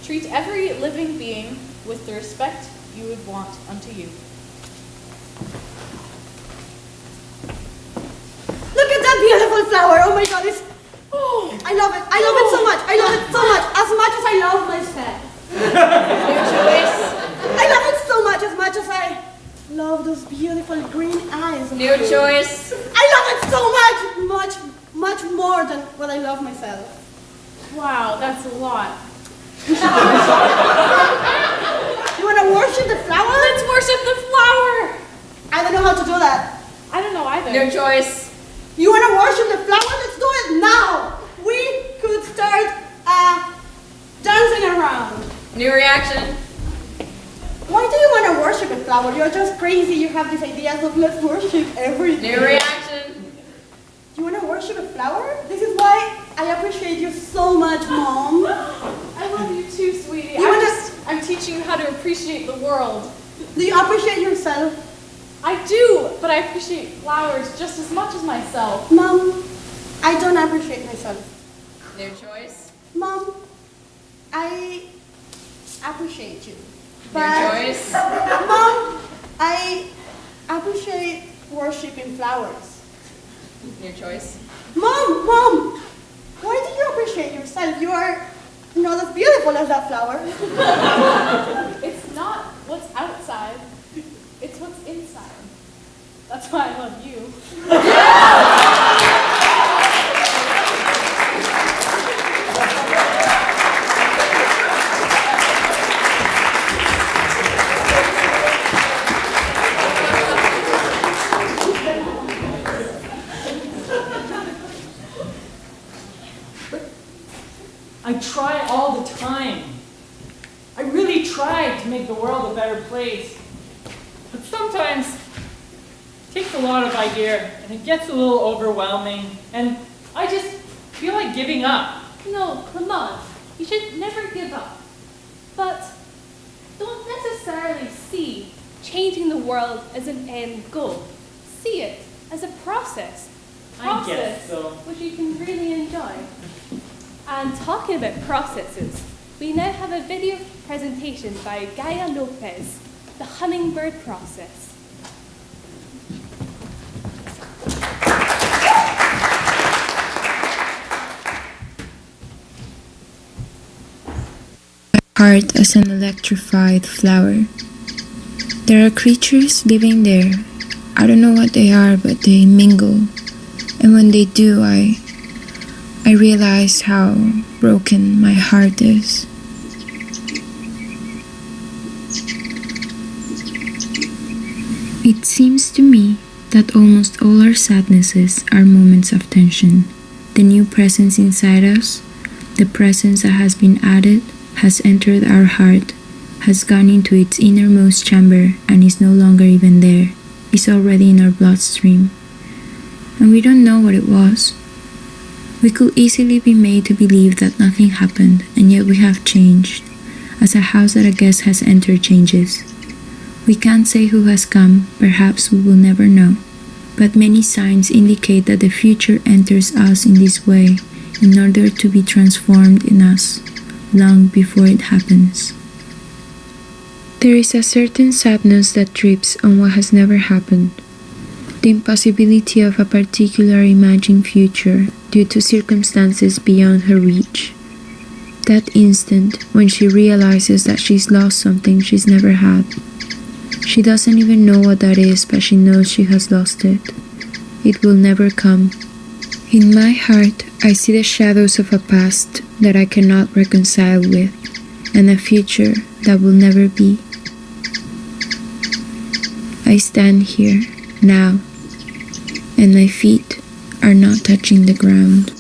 Treat every living being with the respect you would want unto you. Look at that beautiful flower. Oh my God, it's. Oh, I love it. I love it so much. I love it so much. As much as I love myself. I love it so much as I love those beautiful green eyes. New choice. I love it so much more than what I love myself. Wow, that's a lot. You want to worship the flower? Let's worship the flower. I don't know how to do that. I don't know either. New choice. You want to worship the flower? Let's do it now. We could start dancing around. New reaction. Why do you want to worship a flower? You're just crazy. You have these ideas of let's worship everything. New reaction. You want to worship a flower? This is why I appreciate you so much, Mom. I love you too, sweetie. You I'm teaching you how to appreciate the world. Do you appreciate yourself? I do, but I appreciate flowers just as much as myself. Mom, I don't appreciate myself. New choice. Mom, I appreciate you. New choice. Mom, I appreciate worshiping flowers. New choice. Mom, why do you appreciate yourself? You are not as beautiful as that flower. It's not what's outside, it's what's inside. That's why I love you. I try all the time. I really try to make the world a better place. But sometimes it takes a lot of idea and it gets a little overwhelming and I just feel like giving up. No, Clement, you should never give up. But don't necessarily see changing the world as an end goal. See it as a process. I guess so. Which you can really enjoy. And talking about processes, we now have a video presentation by Gaia Lopez, the hummingbird process. Heart as an electrified flower. There are creatures living there. I don't know what they are, but they mingle. And when they do, I realize how broken my heart is. It seems to me that almost all our sadnesses are moments of tension. The new presence inside us, the presence that has been added, has entered our heart, has gone into its innermost chamber and is no longer even there, is already in our bloodstream. And we don't know what it was. We could easily be made to believe that nothing happened, and yet we have changed, as a house that a guest has entered changes. We can't say who has come, perhaps we will never know, but many signs indicate that the future enters us in this way in order to be transformed in us, long before it happens. There is a certain sadness that drips on what has never happened. The impossibility of a particular imagined future due to circumstances beyond her reach. That instant when she realizes that she's lost something she's never had. She doesn't even know what that is, but she knows she has lost it. It will never come. In my heart, I see the shadows of a past that I cannot reconcile with, and a future that will never be. I stand here, now, and my feet are not touching the ground.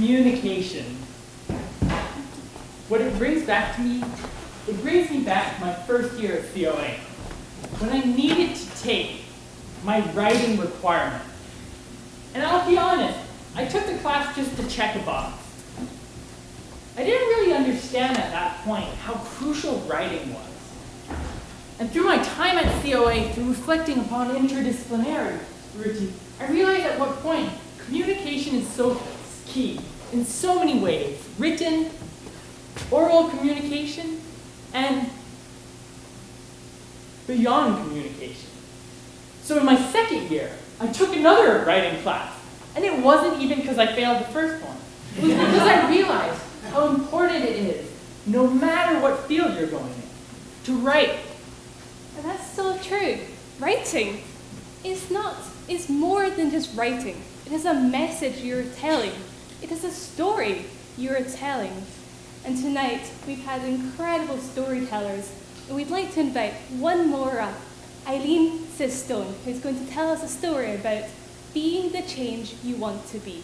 communication. What it brings back to me, it brings me back to my first year of COA, when I needed to take my writing requirement. And I'll be honest, I took the class just to check a box. I didn't really understand at that point how crucial writing was. And through my time at COA, through reflecting upon interdisciplinary routine, I realized at what point communication is so key in so many ways. Written, oral communication, and beyond communication. So in my second year, I took another writing class. And it wasn't even because I failed the first one. It was because I realized how important it is, no matter what field you're going in, to write. And that's so true. Writing is more than just writing. It is a message you're telling. It is a story you're telling. And tonight, we've had incredible storytellers, and we'd like to invite one more up, Eileen Sistone, who's going to tell us a story about being the change you want to be.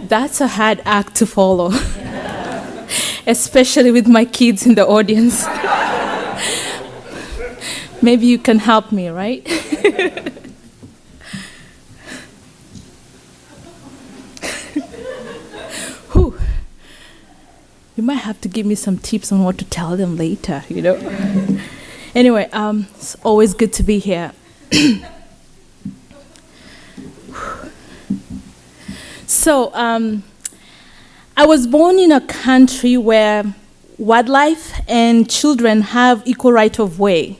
That's a hard act to follow, especially with my kids in the audience. Maybe you can help me, right? Whew. You might have to give me some tips on what to tell them later, you know? Anyway, it's always good to be here. So, I was born in a country where wildlife and children have equal right of way.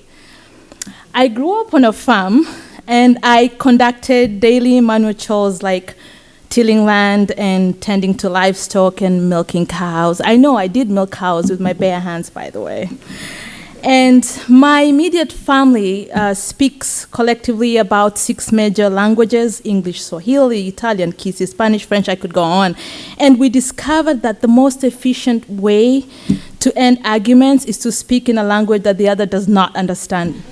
I grew up on a farm, and I conducted daily manual chores like tilling land and tending to livestock and milking cows. I know I did milk cows with my bare hands, by the way. And my immediate family speaks collectively about 6 major languages: English, Swahili, Italian, Kisi, Spanish, French, I could go on. And we discovered that the most efficient way to end arguments is to speak in a language that the other does not understand.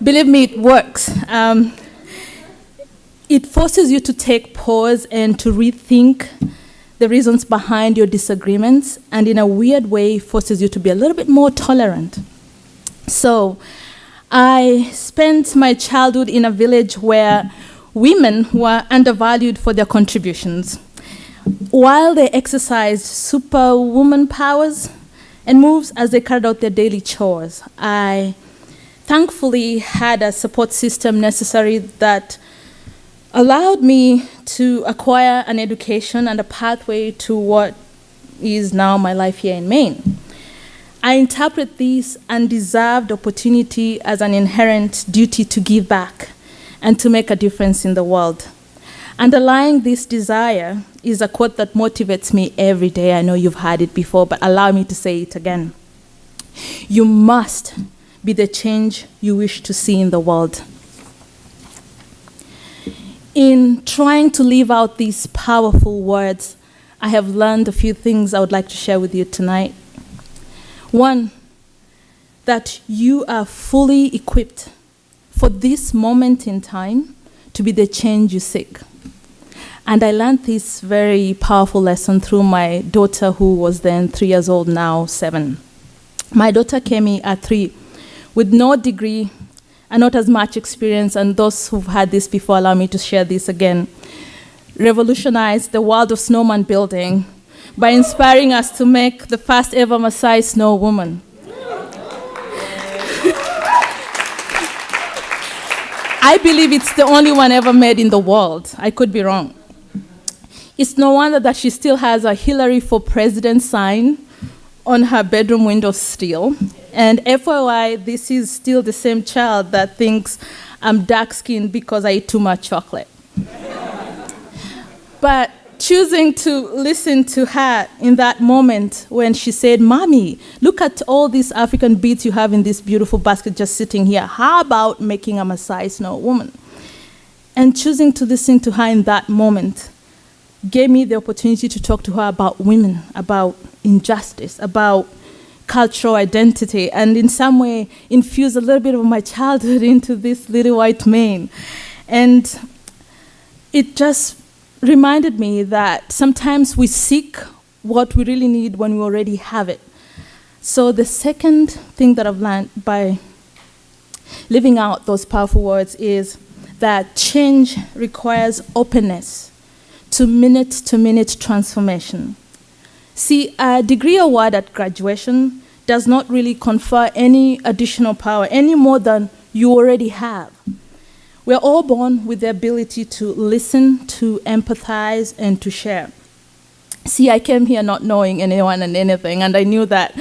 Believe me, it works. It forces you to take pause and to rethink the reasons behind your disagreements, and in a weird way forces you to be a little bit more tolerant. So I spent my childhood in a village where women were undervalued for their contributions. While they exercised superwoman powers and moves as they carried out their daily chores, I thankfully had a support system necessary that allowed me to acquire an education and a pathway to what is now my life here in Maine. I interpret this undeserved opportunity as an inherent duty to give back and to make a difference in the world. Underlying this desire is a quote that motivates me every day. I know you've heard it before, but allow me to say it again. You must be the change you wish to see in the world. In trying to live out these powerful words, I have learned a few things I would like to share with you tonight. One, that you are fully equipped for this moment in time to be the change you seek. And I learned this very powerful lesson through my daughter, who was then 3 years old, now 7. My daughter came in at 3 with no degree and not as much experience, and those who've had this before, allow me to share this again, revolutionized the world of snowman building by inspiring us to make the first ever Maasai snow woman. I believe it's the only one ever made in the world. I could be wrong. It's no wonder that she still has a Hillary for President sign on her bedroom window still. And FYI, this is still the same child that thinks I'm dark-skinned because I eat too much chocolate. But choosing to listen to her in that moment when she said, "Mommy, look at all these African beads you have in this beautiful basket just sitting here. How about making a Maasai snow woman?" And choosing to listen to her in that moment gave me the opportunity to talk to her about women, about injustice, about cultural identity and in some way infuse a little bit of my childhood into this little white mane. And it just reminded me that sometimes we seek what we really need when we already have it. So the second thing that I've learned by living out those powerful words is that change requires openness to minute transformation. See, a degree award at graduation does not really confer any additional power, any more than you already have. We're all born with the ability to listen, to empathize, and to share. See, I came here not knowing anyone and anything, and I knew that,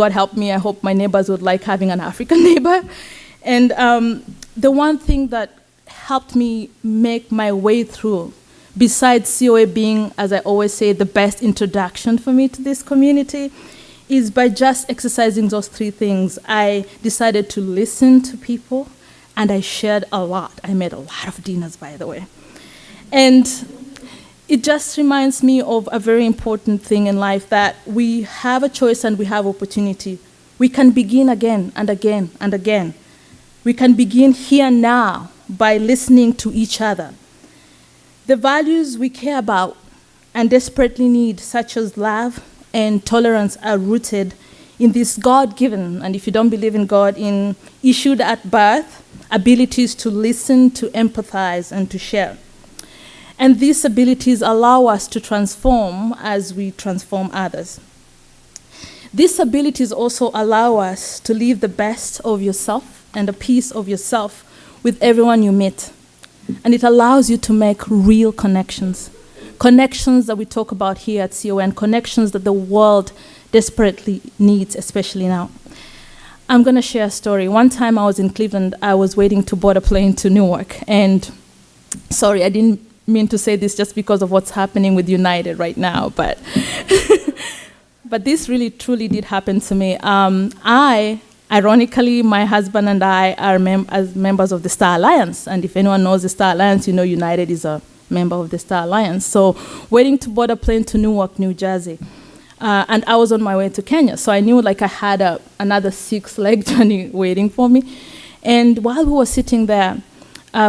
God help me, I hope my neighbors would like having an African neighbor. And the one thing that helped me make my way through, besides COA being, as I always say, the best introduction for me to this community, is by just exercising those three things. I decided to listen to people, and I shared a lot. I made a lot of dinners, by the way. And it just reminds me of a very important thing in life, that we have a choice and we have opportunity. We can begin again and again and again. We can begin here now by listening to each other. The values we care about and desperately need, such as love and tolerance, are rooted in this God-given, and if you don't believe in God, in issued at birth, abilities to listen, to empathize, and to share. And these abilities allow us to transform as we transform others. These abilities also allow us to live the best of yourself and a piece of yourself with everyone you meet. And it allows you to make real connections. Connections that we talk about here at COA, and connections that the world desperately needs, especially now. I'm going to share a story. One time I was in Cleveland, I was waiting to board a plane to Newark. And sorry, I didn't mean to say this just because of what's happening with United right now, but but this really truly did happen to me. Ironically, my husband and I are as members of the Star Alliance, and if anyone knows the Star Alliance, you know United is a member of the Star Alliance. So waiting to board a plane to Newark, New Jersey, and I was on my way to Kenya, so I knew like I had another 6-leg journey waiting for me. And while we were sitting there,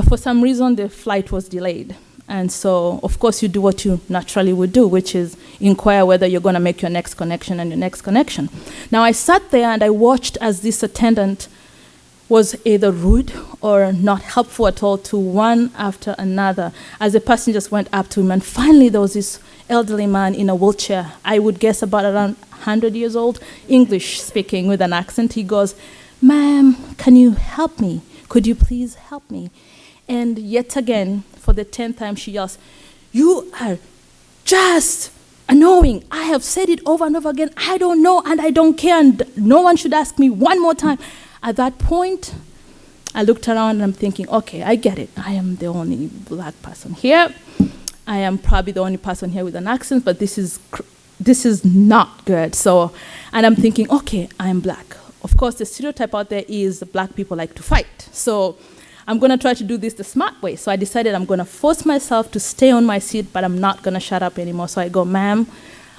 for some reason the flight was delayed. And so, of course, you do what you naturally would do, which is inquire whether you're going to make your next connection and your next connection. Now, I sat there and I watched as this attendant was either rude or not helpful at all to one after another, as the passengers went up to him. And finally, there was this elderly man in a wheelchair, I would guess about around 100 years old, English speaking with an accent. He goes, "Ma'am, can you help me? Could you please help me?" And yet again, for the 10th time, she yells, "You are just annoying. I have said it over and over again. I don't know and I don't care, and no one should ask me one more time." At that point, I looked around and I'm thinking, okay, I get it. I am the only black person here. I am probably the only person here with an accent, but this is not good. So, and I'm thinking, okay, I'm black. Of course, the stereotype out there is black people like to fight. So I'm going to try to do this the smart way. So I decided I'm going to force myself to stay on my seat, but I'm not going to shut up anymore. So I go, "Ma'am,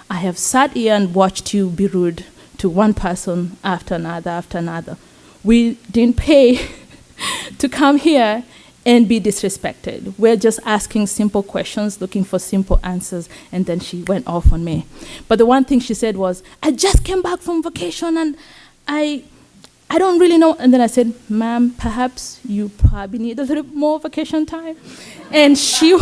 I have sat here and watched you be rude to one person after another. We didn't pay to come here and be disrespected. We're just asking simple questions, looking for simple answers." And then she went off on me. But the one thing she said was, "I just came back from vacation and I don't really know." And then I said, "Ma'am, perhaps you probably need a little more vacation time." And she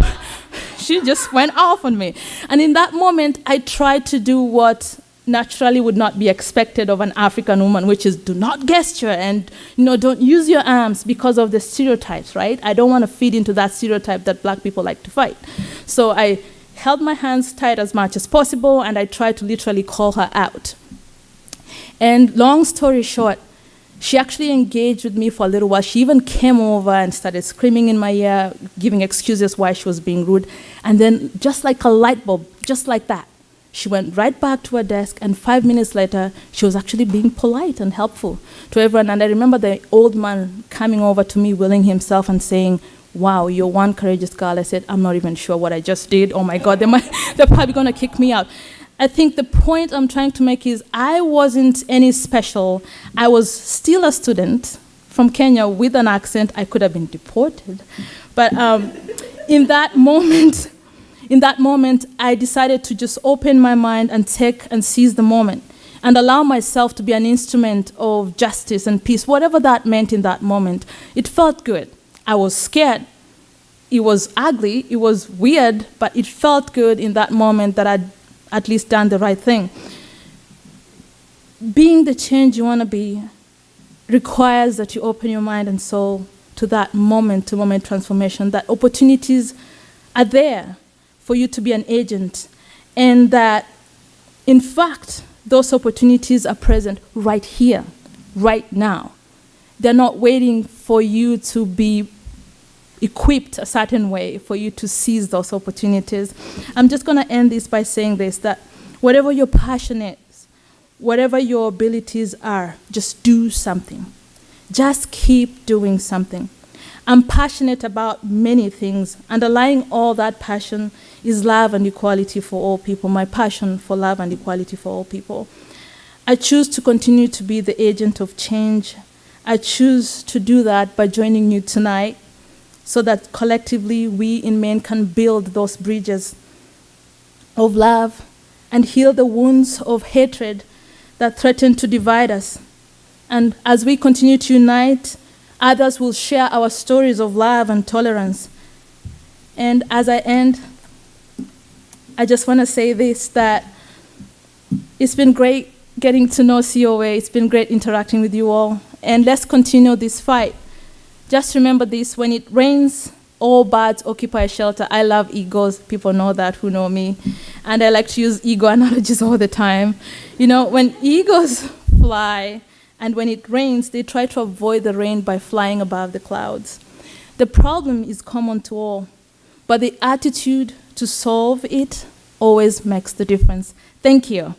just went off on me. And in that moment, I tried to do what naturally would not be expected of an African woman, which is do not gesture and don't use your arms because of the stereotypes, right? I don't want to feed into that stereotype that black people like to fight. So I held my hands tight as much as possible, and I tried to literally call her out. And long story short, she actually engaged with me for a little while. She even came over and started screaming in my ear, giving excuses why she was being rude. And then just like a light bulb, just like that, she went right back to her desk, and 5 minutes later, she was actually being polite and helpful to everyone. And I remember the old man coming over to me, willing himself and saying, "Wow, you're one courageous girl." I said, "I'm not even sure what I just did. Oh my God, they're probably going to kick me out." I think the point I'm trying to make is I wasn't any special. I was still a student from Kenya with an accent. I could have been deported. But in that moment, I decided to just open my mind and take and seize the moment and allow myself to be an instrument of justice and peace, whatever that meant in that moment. It felt good. I was scared. It was ugly. It was weird, but it felt good in that moment that I'd at least done the right thing. Being the change you want to be requires that you open your mind and soul to that moment-to-moment transformation, that opportunities are there for you to be an agent, and that, in fact, those opportunities are present right here, right now. They're not waiting for you to be equipped a certain way for you to seize those opportunities. I'm just going to end this by saying this, that whatever your passion is, whatever your abilities are, just do something. Just keep doing something. I'm passionate about many things. Underlying all that passion is love and equality for all people, my passion for love and equality for all people. I choose to continue to be the agent of change. I choose to do that by joining you tonight, so that collectively we in Maine can build those bridges of love and heal the wounds of hatred that threaten to divide us. And as we continue to unite, others will share our stories of love and tolerance. And as I end, I just want to say this, that it's been great getting to know COA. It's been great interacting with you all. And let's continue this fight. Just remember this, when it rains, all birds occupy shelter. I love eagles. People know that who know me. And I like to use eagle analogies all the time. You know, when eagles fly and when it rains, they try to avoid the rain by flying above the clouds. The problem is common to all, but the attitude to solve it always makes the difference. Thank you.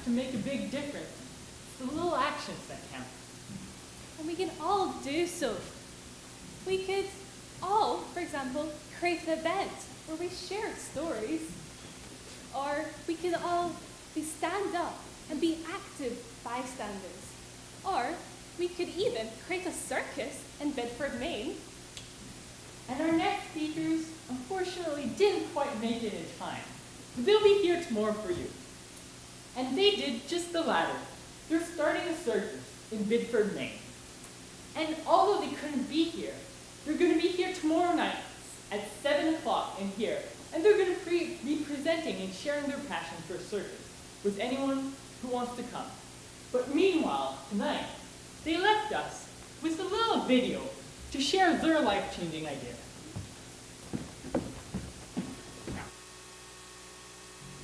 To make a big difference, it's the little actions that count. And we can all do so. We could all, for example, create an event where we share stories. Or we could all stand up and be active bystanders. Or we could even create a circus in Bedford, Maine. And our next speakers, unfortunately, didn't quite make it in time. But they'll be here tomorrow for you. And they did just the latter. They're starting a circus in Bedford, Maine. And although they couldn't be here, they're going to be here tomorrow night at 7 o'clock in here. And they're going to be presenting and sharing their passion for a circus with anyone who wants to come. But meanwhile, tonight, they left us with a little video to share their life-changing idea.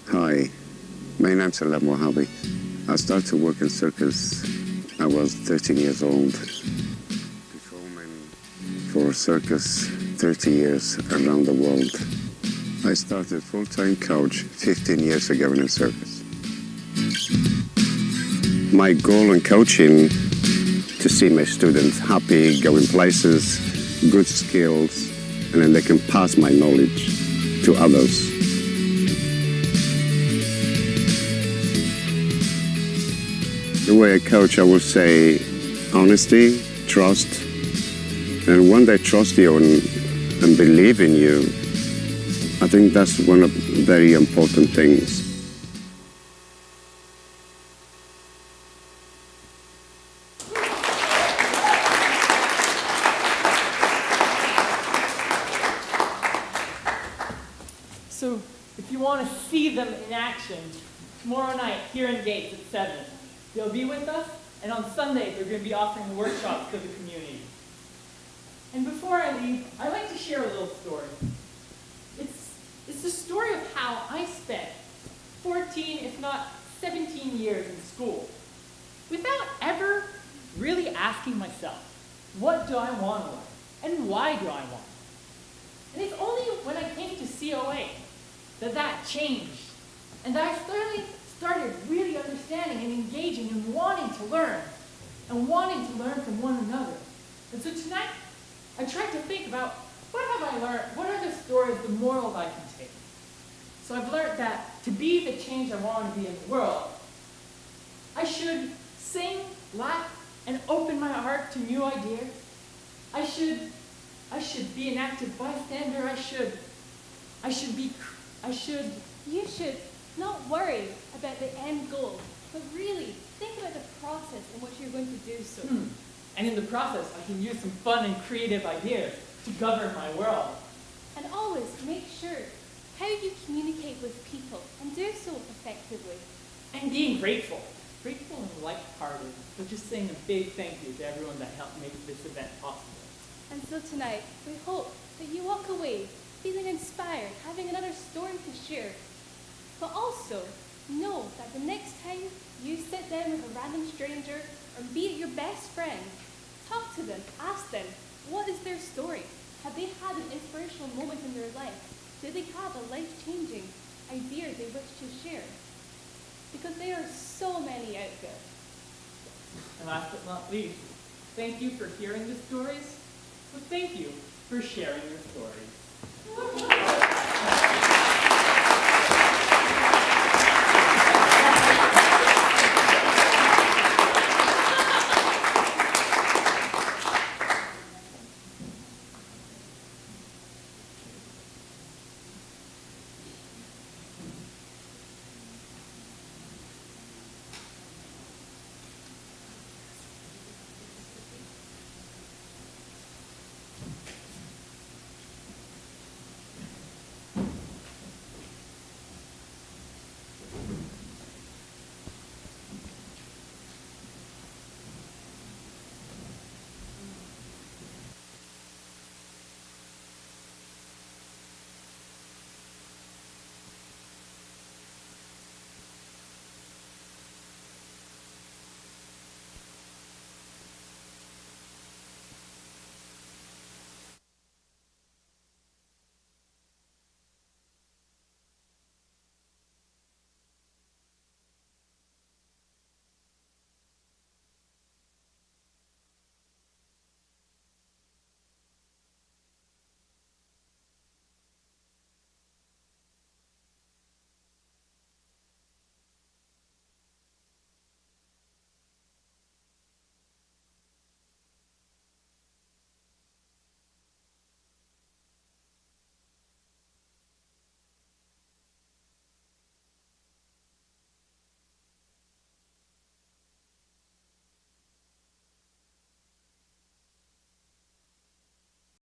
Hi. My name's Salah Mohabi. I started to work in circus. I was 13 years old. Performing for circus 30 years around the world. I started full-time coach 15 years ago in a circus. My goal in coaching to see my students happy, going places, good skills, and then they can pass my knowledge to others. The way I coach, I would say honesty, trust, and when they trust you and believe in you, I think that's one of the very important things. So if you want to see them in action, tomorrow night here in Gates at 7, they'll be with us, and on Sunday they're going to be offering workshops to the community. And before I leave, I'd like to share a little story. It's the story of how I spent 14, if not 17 years in school without ever really asking myself, what do I want to learn? And why do I want it? And it's only when I came to COA that changed. And that I started really understanding and engaging and wanting to learn. And wanting to learn from one another. And so tonight, I tried to think about what have I learned? What are the stories, the morals I can take? So I've learned that to be the change I want to be in the world, I should sing, laugh, and open my heart to new ideas. I should be an active bystander. You should not worry about the end goal, but really think about the process in which you're going to do so. And in the process, I can use some fun and creative ideas to govern my world. And always make sure how you communicate with people and do so effectively. And being grateful. Grateful and light-hearted. So just saying a big thank you to everyone that helped make this event possible. And so tonight, we hope that you walk away feeling inspired, having another story to share. But also, know that the next time you sit down with a random stranger, or be it your best friend, talk to them, ask them, what is their story? Have they had an inspirational moment in their life? Do they have a life-changing idea they wish to share? Because there are so many out there. And last but not least, thank you for hearing the stories, but thank you for sharing your stories.